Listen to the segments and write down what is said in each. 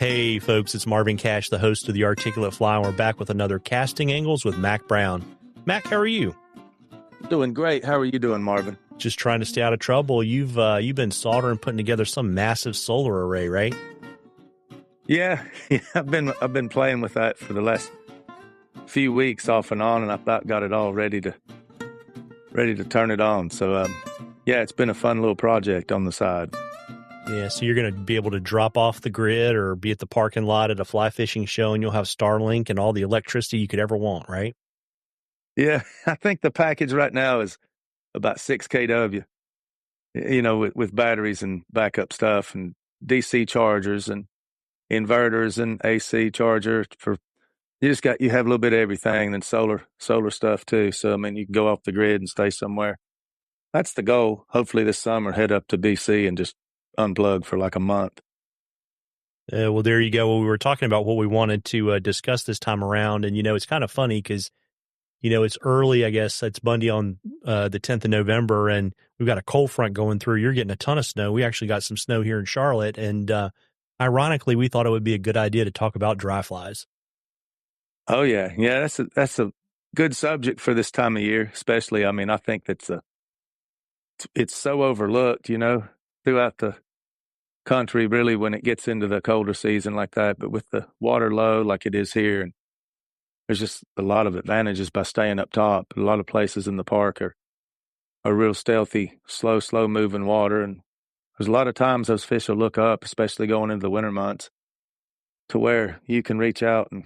Hey, folks, it's Marvin Cash, the host of The Articulate Fly, and we're back with another Casting Angles with Mac Brown. Mac, how are you? Doing great. How are you doing, Marvin? Just trying to stay out of trouble. You've been soldering, putting together some massive solar array, right? Yeah, I've been playing with that for the last few weeks off and on, and I about got it all ready to turn it on. So, yeah, it's been a fun little project on the side. Yeah, so you're going to be able to drop off the grid or be at the parking lot at a fly fishing show, and you'll have Starlink and all the electricity you could ever want, right? Yeah, I think the package right now is about 6 kW, with batteries and backup stuff and DC chargers and inverters and AC charger you have a little bit of everything and solar stuff too. So, I mean, you can go off the grid and stay somewhere. That's the goal. Hopefully this summer, head up to BC and just unplug for like a month. Well, there you go. Well, we were talking about what we wanted to discuss this time around. And, it's kind of funny because, it's early, I guess. It's Monday on the 10th of November, and we've got a cold front going through. You're getting a ton of snow. We actually got some snow here in Charlotte. And ironically, we thought it would be a good idea to talk about dry flies. Oh, yeah. Yeah, that's a good subject for this time of year, especially. I mean, I think it's so overlooked, throughout the country, really, when it gets into the colder season like that. But with the water low like it is here, and there's just a lot of advantages by staying up top. A lot of places in the park are real stealthy, slow moving water. And there's a lot of times those fish will look up, especially going into the winter months, to where you can reach out and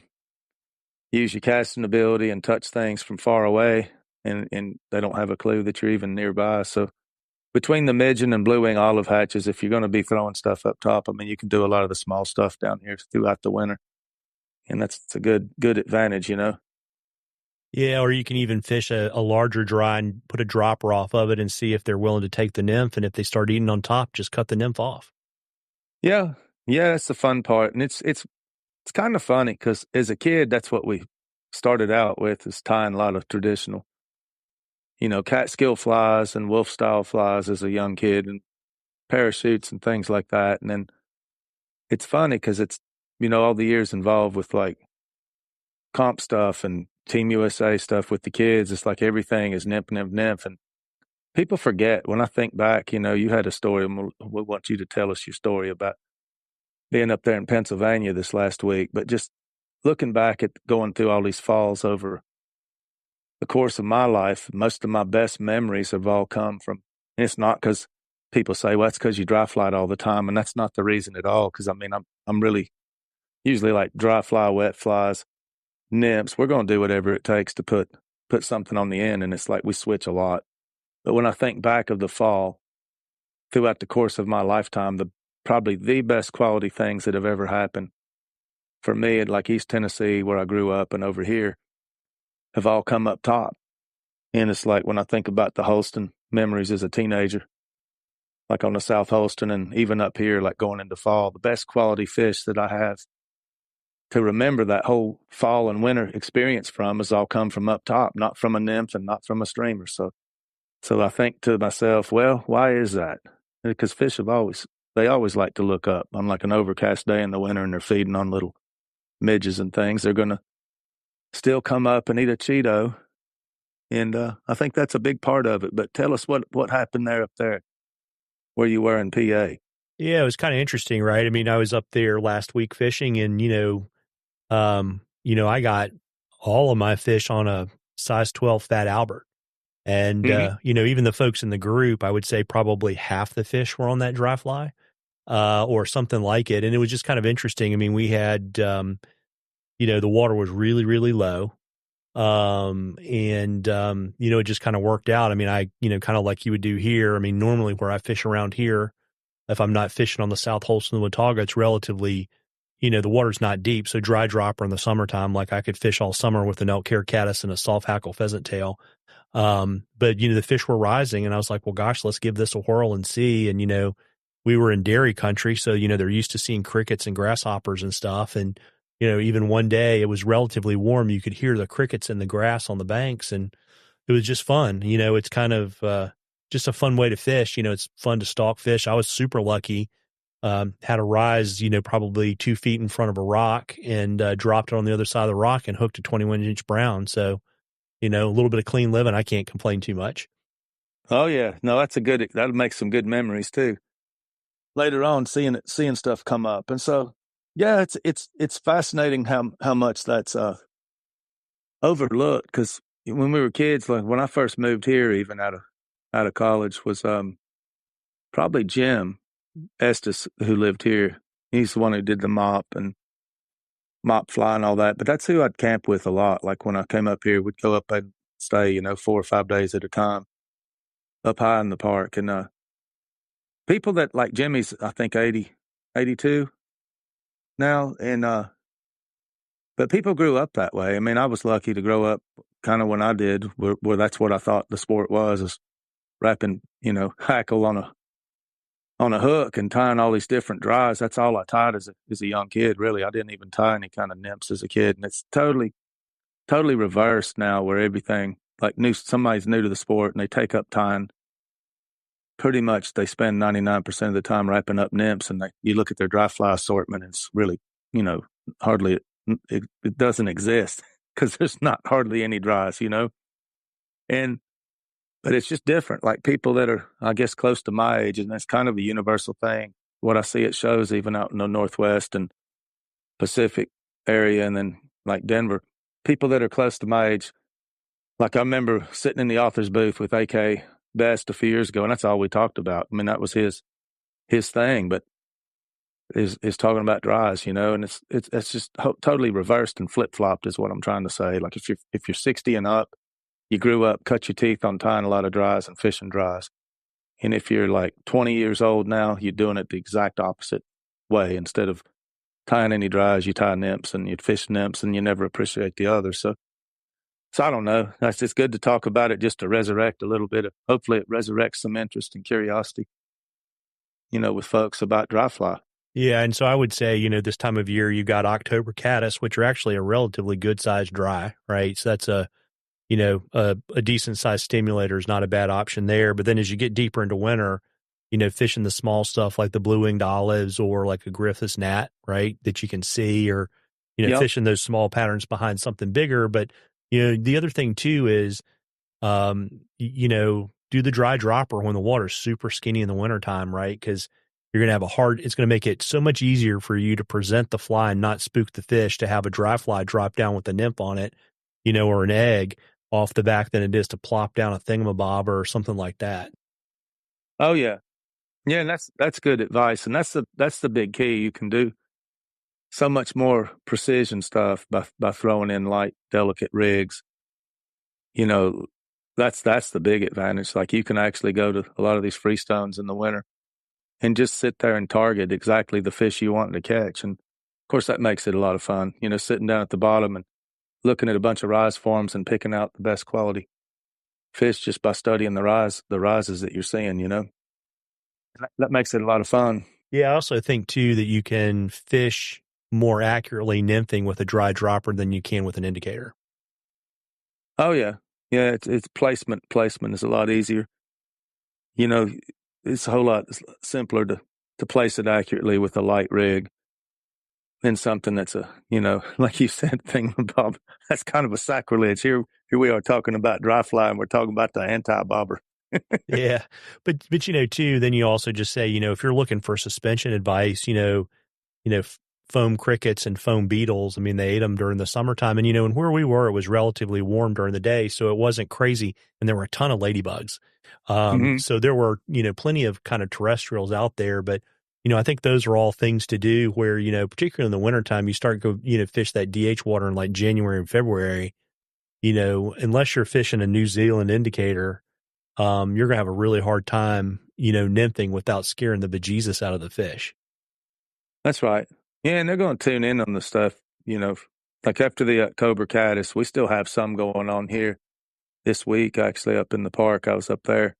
use your casting ability and touch things from far away, and they don't have a clue that you're even nearby. So between the midgeon and blue wing olive hatches, if you're going to be throwing stuff up top, I mean, you can do a lot of the small stuff down here throughout the winter. And that's a good advantage, Yeah, or you can even fish a larger dry and put a dropper off of it and see if they're willing to take the nymph. And if they start eating on top, just cut the nymph off. Yeah, that's the fun part. And it's kind of funny because as a kid, that's what we started out with, is tying a lot of traditional, catskill flies and wolf style flies as a young kid, and parachutes and things like that. And then it's funny because it's, all the years involved with like comp stuff and Team USA stuff with the kids. It's like everything is nymph. And people forget. When I think back, you had a story, and we want you to tell us your story about being up there in Pennsylvania this last week. But just looking back at going through all these falls over the course of my life, most of my best memories have all come from, and it's not because people say, well, it's because you dry fly all the time. And that's not the reason at all. Because I mean, I'm really usually like dry fly, wet flies, nymphs. We're going to do whatever it takes to put something on the end. And it's like we switch a lot. But when I think back of the fall throughout the course of my lifetime, probably the best quality things that have ever happened for me at like East Tennessee, where I grew up, and over here, have all come up top. And it's like when I think about the Holston memories as a teenager, like on the South Holston, and even up here, like going into fall, the best quality fish that I have to remember that whole fall and winter experience from has all come from up top, not from a nymph and not from a streamer. So I think to myself, well, why is that? Because fish they always like to look up on like an overcast day in the winter, and they're feeding on little midges and things. They're going to still come up and eat a Cheeto. And I think that's a big part of it. But tell us what happened there up there where you were in PA. Yeah, it was kind of interesting, right? I mean, I was up there last week fishing, and, I got all of my fish on a size 12 Fat Albert. And, even the folks in the group, I would say probably half the fish were on that dry fly or something like it. And it was just kind of interesting. I mean, we had, the water was really, really low. It just kind of worked out. I mean, kind of like you would do here. I mean, normally where I fish around here, if I'm not fishing on the South Holston Watauga, it's relatively, the water's not deep. So dry dropper in the summertime, like I could fish all summer with an elk hair caddis and a soft hackle pheasant tail. But the fish were rising, and I was like, well, gosh, let's give this a whirl and see. And, we were in dairy country. So, they're used to seeing crickets and grasshoppers and stuff. And, even one day it was relatively warm. You could hear the crickets in the grass on the banks, and it was just fun. It's kind of, just a fun way to fish. It's fun to stalk fish. I was super lucky had a rise, probably 2 feet in front of a rock and dropped it on the other side of the rock and hooked a 21-inch brown. So, a little bit of clean living. I can't complain too much. Oh yeah, no, that'll make some good memories too. Later on, seeing stuff come up, and so yeah, it's fascinating how much that's overlooked, because when we were kids, like when I first moved here, even out of college, was probably Jim Estes who lived here. He's the one who did the mop fly and all that. But that's who I'd camp with a lot. Like when I came up here, we'd go up and stay, 4 or 5 days at a time up high in the park. And people that like Jimmy's, I think 82 now. And but people grew up that way. I mean, I was lucky to grow up kind of when I did, where that's what I thought the sport was, is wrapping, hackle on a hook and tying all these different dries. That's all I tied as a young kid, really. I didn't even tie any kind of nymphs as a kid. And it's totally reversed now, where everything, like somebody's new to the sport and they take up tying. Pretty much they spend 99% of the time wrapping up nymphs, and you look at their dry fly assortment, it's really, hardly, it doesn't exist, because there's not hardly any dries, but it's just different. Like people that are, I guess, close to my age, and that's kind of a universal thing. What I see at shows, even out in the Northwest and Pacific area, and then like Denver, people that are close to my age, like I remember sitting in the author's booth with AK Best a few years ago, and that's all we talked about. I mean, that was his thing, but is talking about dries, and it's just totally reversed and flip flopped is what I'm trying to say. Like if you're 60 and up, you grew up, cut your teeth on tying a lot of dries and fishing dries. And if you're like 20 years old now, you're doing it the exact opposite way. Instead of tying any dries, you tie nymphs and you fish nymphs, and you never appreciate the other. So I don't know. That's just good to talk about it, just to resurrect a little bit. Hopefully it resurrects some interest and curiosity, with folks about dry fly. Yeah, and so I would say, this time of year you got October caddis, which are actually a relatively good sized dry, right? So that's a decent sized stimulator is not a bad option there. But then as you get deeper into winter, fishing the small stuff like the blue-winged olives or like a Griffiths gnat, right, that you can see, or, Yep. fishing those small patterns behind something bigger. But, the other thing too is, do the dry dropper when the water's super skinny in the wintertime, right? Because you're going to have it's going to make it so much easier for you to present the fly and not spook the fish to have a dry fly drop down with a nymph on it, or an egg off the back than it is to plop down a thingamabob or something like that. Oh yeah. Yeah, and that's good advice. And that's the big key. You can do so much more precision stuff by throwing in light, delicate rigs. That's the big advantage. Like you can actually go to a lot of these freestones in the winter and just sit there and target exactly the fish you want to catch. And of course that makes it a lot of fun, sitting down at the bottom and looking at a bunch of rise forms and picking out the best quality fish just by studying the rises that you're seeing, That makes it a lot of fun. Yeah, I also think too that you can fish more accurately nymphing with a dry dropper than you can with an indicator. Oh yeah. Yeah, it's placement is a lot easier. It's a whole lot simpler to place it accurately with a light rig than something that's like you said, thingamabob. That's kind of a sacrilege. Here we are talking about dry fly, and we're talking about the anti-bobber. Yeah. But too, then you also just say, if you're looking for suspension advice, foam crickets and foam beetles, I mean, they ate them during the summertime. And, and where we were, it was relatively warm during the day, so it wasn't crazy. And there were a ton of ladybugs. So there were, plenty of kind of terrestrials out there. But, I think those are all things to do where, particularly in the wintertime, you start to go, fish that DH water in like January and February, unless you're fishing a New Zealand indicator, you're going to have a really hard time, nymphing without scaring the bejesus out of the fish. That's right. Yeah, and they're going to tune in on the stuff, like after the October caddis. We still have some going on here this week, actually, up in the park. I was up there.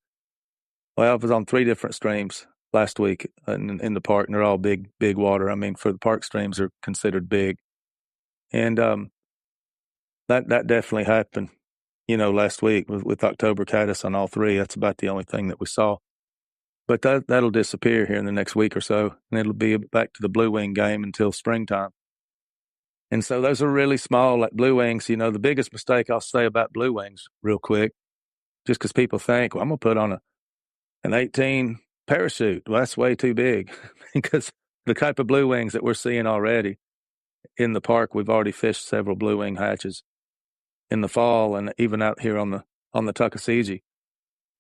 Well, I was on 3 different streams last week in the park, and they're all big water. I mean, for the park streams are considered big. And that definitely happened, last week with October caddis on all 3. That's about the only thing that we saw. but that'll disappear here in the next week or so, and it'll be back to the blue wing game until springtime. And so those are really small, like blue wings. You know, the biggest mistake I'll say about blue wings real quick, just because people think, well, I'm going to put on an 18 parachute. Well, that's way too big because the type of blue wings that we're seeing already in the park, we've already fished several blue wing hatches in the fall and even out here on the Tuckasegee.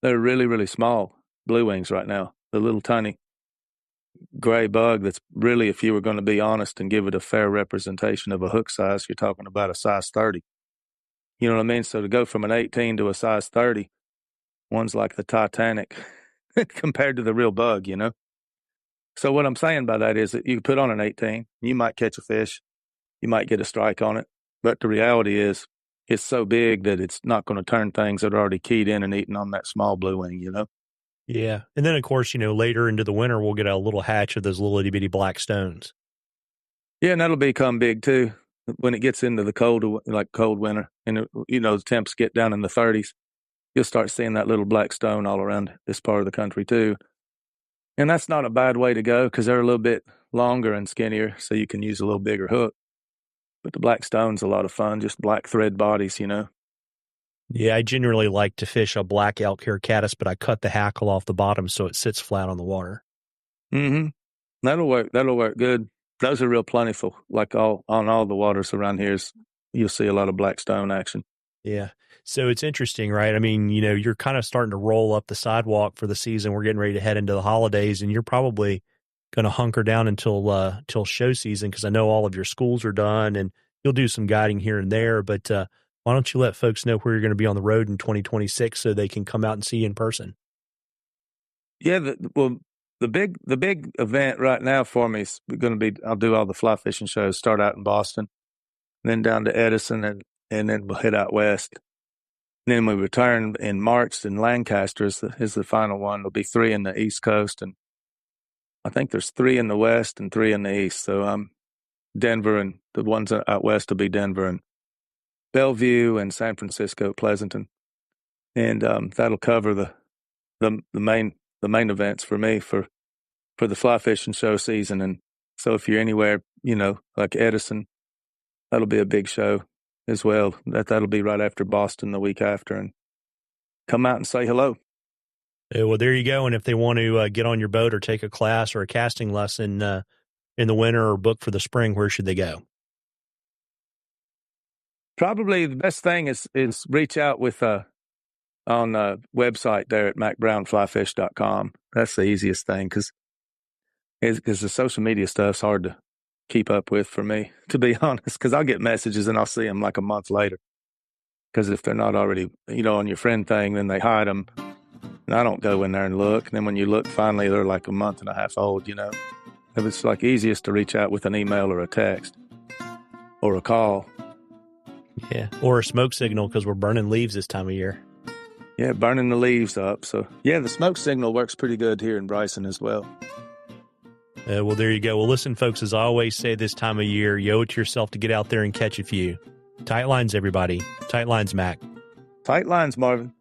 They're really, really small blue wings right now. The little tiny gray bug that's really, if you were going to be honest and give it a fair representation of a hook size, you're talking about a size 30. You know what I mean? So to go from an 18 to a size 30, one's like the Titanic compared to the real bug, you know? So what I'm saying by that is that you put on an 18, you might catch a fish, you might get a strike on it, but the reality is it's so big that it's not going to turn things that are already keyed in and eating on that small blue wing, you know? Yeah. And then, of course, you know, later into the winter, we'll get a little hatch of those little itty bitty black stones. Yeah, and that'll become big too when it gets into the cold winter and, you know, the temps get down in the 30s. You'll start seeing that little black stone all around this part of the country too. And that's not a bad way to go because they're a little bit longer and skinnier, so you can use a little bigger hook. But the black stone's a lot of fun, just black thread bodies, you know. Yeah, I generally like to fish a black elk hair caddis, but I cut the hackle off the bottom so it sits flat on the water. Mm-hmm. That'll work good. Those are real plentiful. Like on all the waters around here, you'll see a lot of black stone action. Yeah. So it's interesting, right? I mean, you know, you're kind of starting to roll up the sidewalk for the season. We're getting ready to head into the holidays, and you're probably going to hunker down until till show season because I know all of your schools are done, and you'll do some guiding here and there. But why don't you let folks know where you're going to be on the road in 2026 so they can come out and see you in person? Yeah, the big event right now for me is going to be I'll do all the fly fishing shows. Start out in Boston, then down to Edison, and then we'll head out west. Then we return in March, and Lancaster is the final one. There'll be 3 in the East Coast, and I think there's 3 in the West and 3 in the East. So Denver, and the ones out west will be Denver and Bellevue and San Francisco, Pleasanton, and that'll cover the main events for me for the fly fishing show season. And so if you're anywhere, you know, like Edison, that'll be a big show as well. That'll be right after Boston the week after, and come out and say hello. Well, there you go. And if they want to get on your boat or take a class or a casting lesson in the winter or book for the spring, where should they go? Probably the best thing is reach out with on the website there at macbrownflyfish.com. That's the easiest thing because the social media stuff's hard to keep up with for me, to be honest, because I'll get messages and I'll see them like a month later. Because if they're not already, you know, on your friend thing, then they hide them. And I don't go in there and look. And then when you look, finally, they're like a month and a half old, you know. It's like easiest to reach out with an email or a text or a call. Yeah, or a smoke signal because we're burning leaves this time of year. Yeah, burning the leaves up. So, yeah, the smoke signal works pretty good here in Bryson as well. Well, there you go. Well, listen, folks, as I always say this time of year, you owe it to yourself to get out there and catch a few. Tight lines, everybody. Tight lines, Mac. Tight lines, Marvin.